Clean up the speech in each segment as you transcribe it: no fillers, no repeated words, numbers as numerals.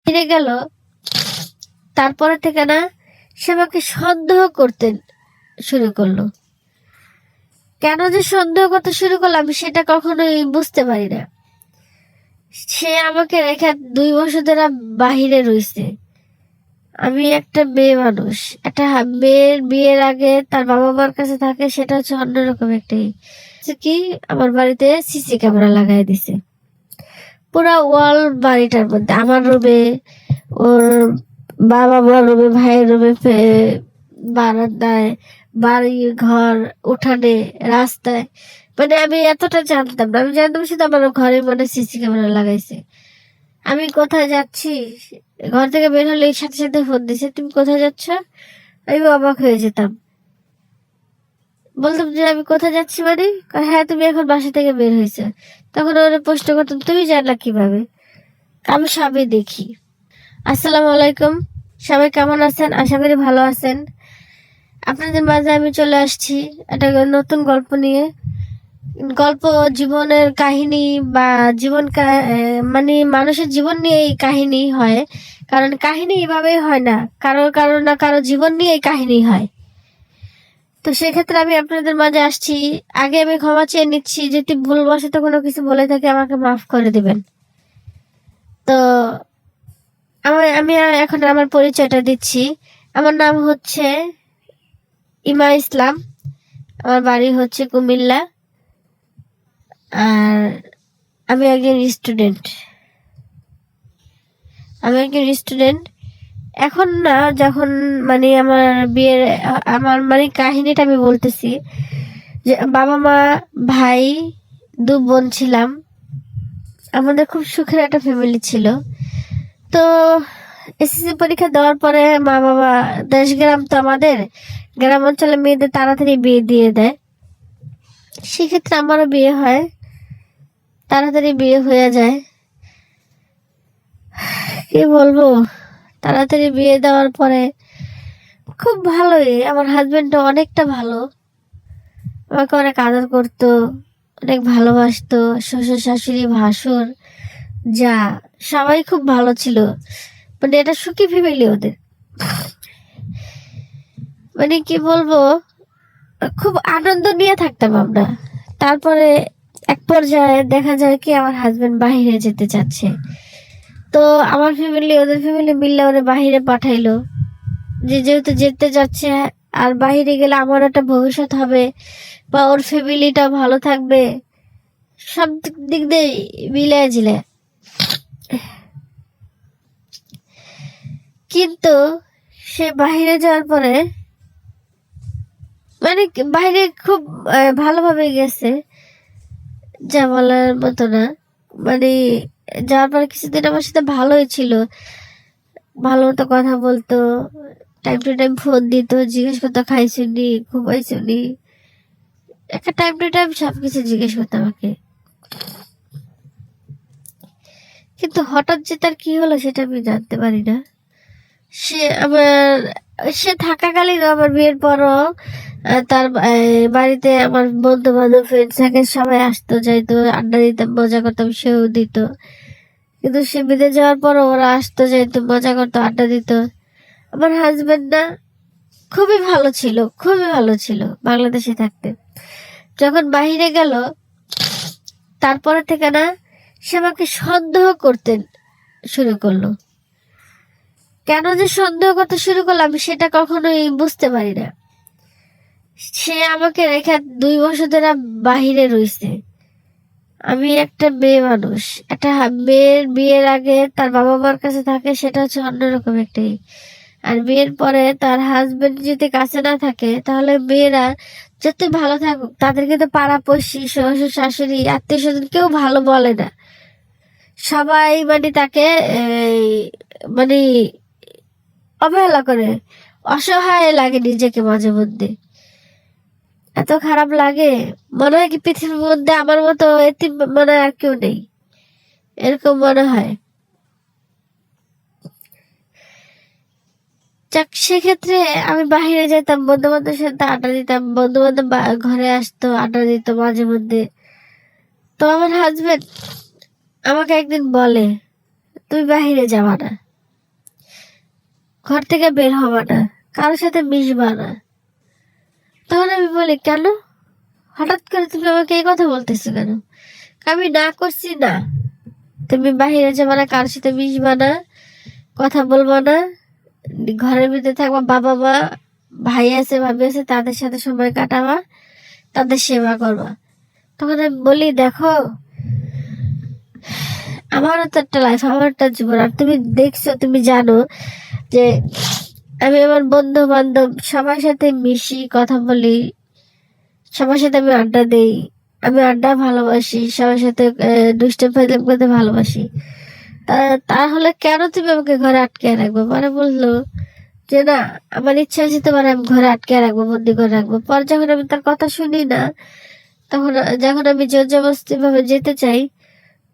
ফিরে গেল, তারপরে থেকে না সে আমাকে সন্দেহ করতে শুরু করলো। কেন যে সন্দেহ করতে শুরু করলো আমি সেটা কখনোই বুঝতে পারি না। সে আমাকে রেখে 2 বছর ধরে বাহিরে রয়েছে। আমি একটা মেয়ে মানুষ, একটা মেয়ের বিয়ের আগে তার বাবা মার কাছে থাকে, সেটা হচ্ছে অন্যরকম একটাই কি, আমার বাড়িতে সিসি ক্যামেরা লাগাই দিছে পুরা ওয়াল বাড়িটার মধ্যে, আমার রুমে, ওর বাবা মার রুমে, ভাইয়ের রুমে, বারান্দায়, বাড়ি ঘর, উঠানে, রাস্তায়। মানে আমি এতটা জানতাম না, আমি জানতাম শুধু আমার ঘরের মধ্যে সিসি ক্যামেরা লাগাইছে। আমি কোথায় যাচ্ছি, ঘর থেকে বের হলে সাথে সাথে ফোন দিছে, তুমি কোথায় যাচ্ছ? আমি অবাক হয়ে যেতাম, বলতাম যে আমি কোথায় যাচ্ছি মানে, হ্যাঁ তুমি এখন বাসা থেকে বের হয়েছে। তখন ওরা প্রশ্ন করতাম তুমি জানলা কিভাবে? আমি সবই দেখি। আসসালামু আলাইকুম, সবাই কেমন আছেন? আশা করি ভালো আছেন। আপনাদের মাঝে আমি চলে আসছি একটা নতুন গল্প নিয়ে। গল্প জীবনের কাহিনী বা মানে মানুষের জীবন নিয়ে এই কাহিনী হয়, কারণ কাহিনী এভাবেই হয় না, কারো না কারো জীবন নিয়ে এই কাহিনী হয়। তো সেক্ষেত্রে আমি আপনাদের মাঝে আসছি। আগে আমি ক্ষমা চেয়ে নিচ্ছি, যদি ভুলবশত কোনো কিছু বলে থাকি আমাকে মাফ করে দিবেন। তো আমি এখন আমার পরিচয়টা দিচ্ছি। আমার নাম হচ্ছে ইমা ইসলাম, আমার বাড়ি হচ্ছে কুমিল্লা, আর আমি একজন স্টুডেন্ট। এখন না, যখন মানে আমার বিয়ের, আমার মানে কাহিনীটা আমি বলতেছি যে বাবা মা, ভাই, 2 বোন ছিলাম। আমাদের খুব সুখের একটা ফ্যামিলি ছিল। তো এসএসসি পরীক্ষা দেওয়ার পরে মা বাবা, দেশ গ্রাম তো আমাদের, গ্রাম অঞ্চলে মেয়েদের তাড়াতাড়ি বিয়ে দিয়ে দেয়। সেক্ষেত্রে আমারও বিয়ে হয়, তাড়াতাড়ি বিয়ে হয়ে যায়। কি বলবো, তাড়াতাড়ি বিয়ে দেওয়ার পরে খুব ভালোই, আমার হাজবেন্ডটা অনেকটা ভালো, আমাকে অনেক আদর করতো, অনেক ভালোবাসতো। শ্বশুর শাশুড়ি ভাসুর যা, সবাই খুব ভালো ছিল। মানে এটা সুখী ফ্যামিলি ওদের। মানে কি বলবো, খুব আনন্দ নিয়ে থাকতাম আমরা। তারপরে এক পর্যায়ে দেখা যায় কি আমার হাজবেন্ড বাহিরে যেতে চাচ্ছে। তো আমার ফ্যামিলি ওদের ফ্যামিলি মিললে ওরা বাহিরে পাঠাইলো, যেহেতু যেতে যাচ্ছে, আর বাহিরে গেলে আমার একটা ভবিষ্যৎ হবে বা ওর ফ্যামিলিটা ভালো থাকবে, সব দিক দিয়ে মিলে ঝিলে। কিন্তু সে বাহিরে যাওয়ার পরে মানে বাইরে খুব ভালোভাবে গেছে, যা বলার মতো না। মানে যাওয়ার পরে কিছুদিন আমার সাথে ভালোই ছিল, ভালো মতো কথা বলতো, টাইম টু টাইম ফোন দিত, জিজ্ঞেস করতো খাইছুনি, ঘুমাইছুনি, একটা টাইম টু টাইম সবকিছু জিজ্ঞেস করতো আমাকে। কিন্তু হঠাৎ যে তার কি হলো সেটা আমি জানতে পারি না। সে আমার, সে থাকাকালীন আমার বিয়ের পরও তার বাড়িতে আমার বন্ধু বান্ধব ফ্রেন্ড সার্কেল সবাই আসতো, যাইতো, আড্ডা দিতাম, মজা করতাম, সেও দিত। কিন্তু সে বিদেশ যাওয়ার পরও ওরা আসতো, যাইতো, মজা করতো, আড্ডা দিত। আমার হাজবেন্ড না খুবই ভালো ছিল, খুবই ভালো ছিল বাংলাদেশে থাকতে। যখন বাহিরে গেল, তারপরে থেকে না সে আমাকে সন্দেহ করতে শুরু করলো। কেন যে সন্দেহ করতে শুরু করলো আমি সেটা কখনোই বুঝতে পারি না। সে আমাকে রেখে 2 বছর ধরে বাহিরে রয়েছে। আমি একটা মেয়ে মানুষ, একটা মেয়ের বিয়ের আগে তার বাবা মার কাছে থাকে, সেটা হচ্ছে অন্যরকম একটাই। আর বিয়ের পরে তার হাজবেন্ড যদি কাছে না থাকে, তাহলে মেয়েরা যত ভালো থাকুক তাদেরকে তো পাড়াপড়শি, শ্বশুর শাশুড়ি, আত্মীয় স্বজন কেউ ভালো বলে না। সবাই মানে তাকে মানে অবহেলা করে, অসহায় লাগে নিজেকে মাঝে মধ্যে, এত খারাপ লাগে। মনে হয় কি পৃথিবীর মধ্যে আমার মতো এতিম মানে আর কেউ নেই, এরকম মনে হয়। যাক, সেক্ষেত্রে আমি বাহিরে যেতাম, বন্ধু বান্ধবের সাথে আড্ডা দিতাম, বন্ধু বান্ধব ঘরে আসতো, আড্ডা দিত মাঝে মধ্যে। তো আমার হাজবেন্ড আমাকে একদিন বলে তুমি বাহিরে যাবা না। ঘর থেকে বের হবা না, কারোর সাথে মিশবা না। তখন আমি বলি, কেন হঠাৎ করে তুমি আমাকে এই কথা বলতেছো কেন? আমি না করছি না, তুমি বাহিরে যাবা না, কারোর সাথে মিশবা না, কথা বলবা না, ঘরের ভিতরে থাকবা, বাবা মা ভাই আছে ভাবি আছে তাদের সাথে সময় কাটাবা, তাদের সেবা করবা। তখন আমি বলি, দেখো আমারও তো একটা লাইফ, আমার একটা জীবন, আর তুমি দেখছো, তুমি জানো যে আমি আমার বন্ধু বান্ধব সবার সাথে মিশি, কথা বলি, সবার সাথে আমি আড্ডা দেই, আমি আড্ডা ভালোবাসি, সবার সাথে দুষ্টু ফাজলাম করতে ভালোবাসি। তাহলে কেন তুমি আমাকে ঘরে আটকে রাখবো? মানে বললো যে না, আমার ইচ্ছা আছে তোমার আমি ঘরে আটকে রাখবো, বন্দি করে রাখবো। পর যখন আমি তার কথা শুনি না, তখন যখন আমি জোর জবরদস্তি ভাবে যেতে চাই,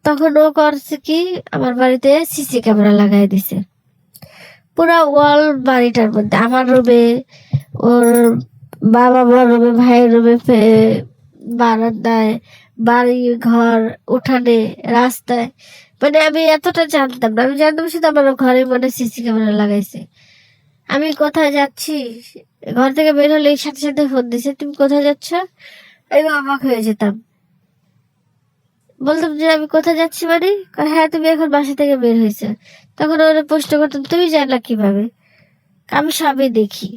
তখন ও করছে কি, আমার বাড়িতে সিসি ক্যামেরা লাগাই দিছে পুরা ওয়াল বাড়িটার মধ্যে, আমার রুমে, ওর বাবা মার রুমে, ভাইয়ের রুমে, বারান্দায়, বাড়ি ঘর, উঠানে, রাস্তায়। মানে আমি এতটা জানতাম না, আমি জানতাম শুধু আমার ঘরের মধ্যে সিসি ক্যামেরা লাগাইছে। আমি কোথায় যাচ্ছি, ঘর থেকে বের হলে সাথে সাথে ফোন দিছে, তুমি কোথায় যাচ্ছ? আমি অবাক হয়ে যেতাম, বলতাম যে আমি কোথায় যাচ্ছি মানে, হ্যাঁ তুমি এখন বাসা থেকে বের হয়েছে। তখন ওরা প্রশ্ন করতাম, তুমি জানলা কিভাবে? আমি সবই দেখি।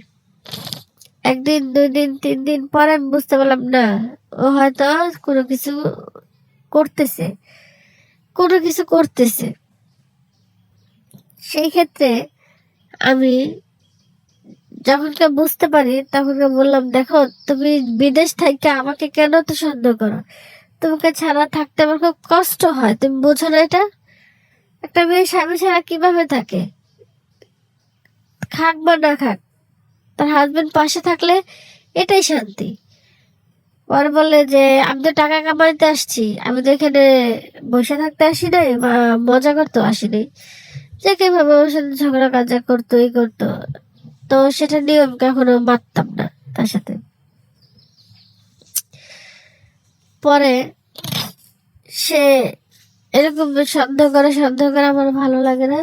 একদিন, 2 দিন, 3 দিন পরে আমি বুঝতে পারলাম না, ও হয়তো কোনো কিছু করতেছে, কোনো কিছু করতেছে। সেই ক্ষেত্রে আমি যখন বুঝতে পারি, তখন বললাম, দেখো তুমি বিদেশ থেকে আমাকে কেন তো সন্দেহ করো? তোমাকে ছাড়া থাকতে আমার খুব কষ্ট হয়, তুমি বোঝো না এটা? একটা মেয়ে স্বামী ছাড়া কিভাবে থাকে, খাক বা না খাক, তার হাজবেন্ড পাশে থাকলে এটাই শান্তি। পরে বলে যে আমি তো টাকা কামাইতে আসছি, আমি তো এখানে বসে থাকতে আসি নাই বা মজা করতে আসি নাই। যে কিভাবে ওর সাথে ঝগড়া কাজা করতো, এই করতো, তো সেটা নিয়ে আমি কখনো মারতাম না তার সাথে। পরে সে এরকম সন্দেহ করে আমার ভালো লাগে না।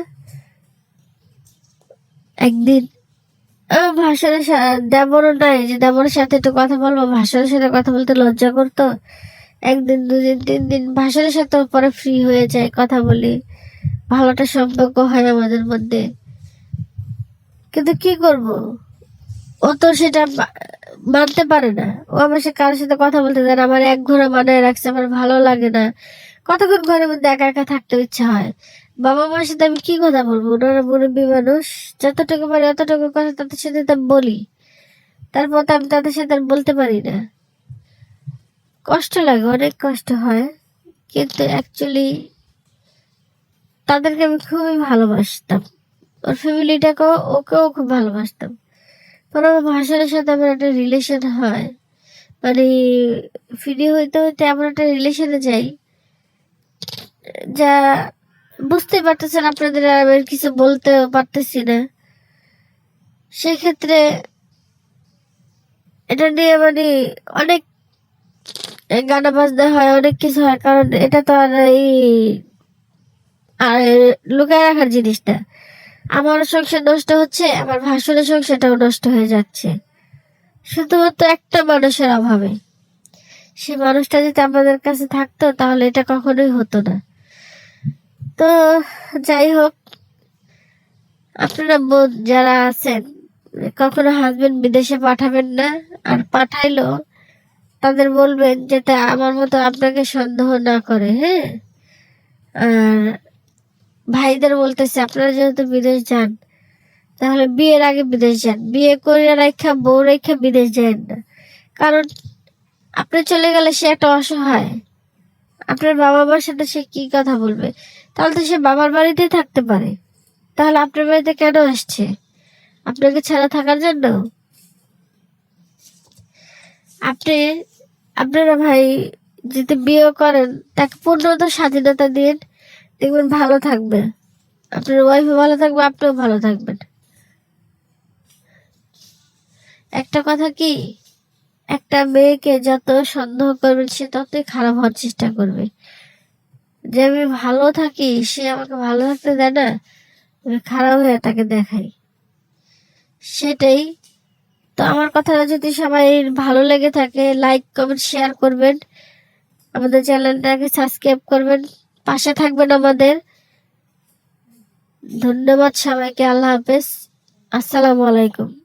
একদিন ভাষণের দেবরও নাই যে দেবরের সাথে একটু কথা বলবো, ভাষণের সাথে কথা বলতে লজ্জা করতো। একদিন, 2 দিন, 3 দিন ভাষণের সাথে পরে ফ্রি হয়ে যায়, কথা বলি, ভালোটা সম্পর্ক হয় আমাদের মধ্যে। কিন্তু কি করব, ও তো সেটা মানতে পারে না। ও আমার সাথে কারোর সাথে কথা বলতে দেয় না, আমার এক ঘোড়া মানায় রাখছে, আমার ভালো লাগে না, কতক্ষণ ঘরের মধ্যে একা একা থাকতে ইচ্ছা হয়। বাবা মার সাথে আমি কি কথা বলবো, ওনারা মুরব্বী মানুষ, যতটুকু পারি অতটুকু কথা তাদের সাথে তো বলি, তারপর তো আমি তাদের সাথে আর বলতে পারি না। কষ্ট লাগে, অনেক কষ্ট হয়, কিন্তু অ্যাকচুয়ালি তাদেরকে আমি খুবই ভালোবাসতাম, ওর ফ্যামিলিটাকেও, ওকেও খুব ভালোবাসতাম। পরে আমার ভাষণের সাথে আমার একটা রিলেশন হয়, মানে ফ্রি হইতে হইতে এমন একটা রিলেশনে যাই, যা বুঝতে পারতেছেন আপনাদের, আমি কিছু বলতে পারতেছি না। সেক্ষেত্রে এটা নিয়ে মানে অনেক গানা বাজনা হয়, অনেক কিছু হয়, কারণ এটা তো আর এই আর লুকায় রাখার জিনিস না। আমার সংসার নষ্ট হচ্ছে, আমার ভাসুরের সংসারটাও নষ্ট হয়ে যাচ্ছে, শুধুমাত্র একটা মানুষের অভাবে। সে মানুষটা যদি আমাদের কাছে থাকতো তাহলে এটা কখনোই হতো না। তো যাই হোক, আপনারা যারা আছেন, কখনো হাজবেন্ড বিদেশে পাঠাবেন না, আর পাঠাইলো তাদের বলবেন যাতে আমার মতো আপনাকে সন্দেহ না করে। হ্যাঁ, আর ভাইদের বলতেছে, আপনারা যেহেতু বিদেশ যান, তাহলে বিয়ের আগে বিদেশ যান, বিয়ে করে রেখা বউ রেখা বিদেশ যান না। কারণ আপনি চলে গেলে সে একটা অসহায়, আপনার বাবা মার সাথে সে কি কথা বলবে? তাহলে তো সে বাবার বাড়িতেই থাকতে পারে, তাহলে আপনার বাড়িতে কেন আসছে? আপনাকে ছাড়া থাকার জন্য? আপনি, আপনারা ভাই যদি বিয়ে করেন, তাকে পূর্ণত স্বাধীনতা দিন, দেখবেন ভালো থাকবে, আপনার ওয়াইফও ভালো থাকবে, আপনিও ভালো থাকবেন। একটা কথা কি, একটা মেয়েকে যত সন্দেহ করবেন সে ততই খারাপ হওয়ার চেষ্টা করবে। যে আমি ভালো থাকি, সে আমাকে ভালো থাকতে দেয় না, আমি খারাপ হয়ে তাকে দেখাই। সেটাই। তো আমার কথাটা যদি সবাই ভালো লেগে থাকে, লাইক কমেন্ট শেয়ার করবেন, আমাদের চ্যানেলটাকে সাবস্ক্রাইব করবেন, পাশে থাকবেন আমাদের। ধন্যবাদ সবাইকে। আল্লাহ হাফেজ। আসসালামু আলাইকুম।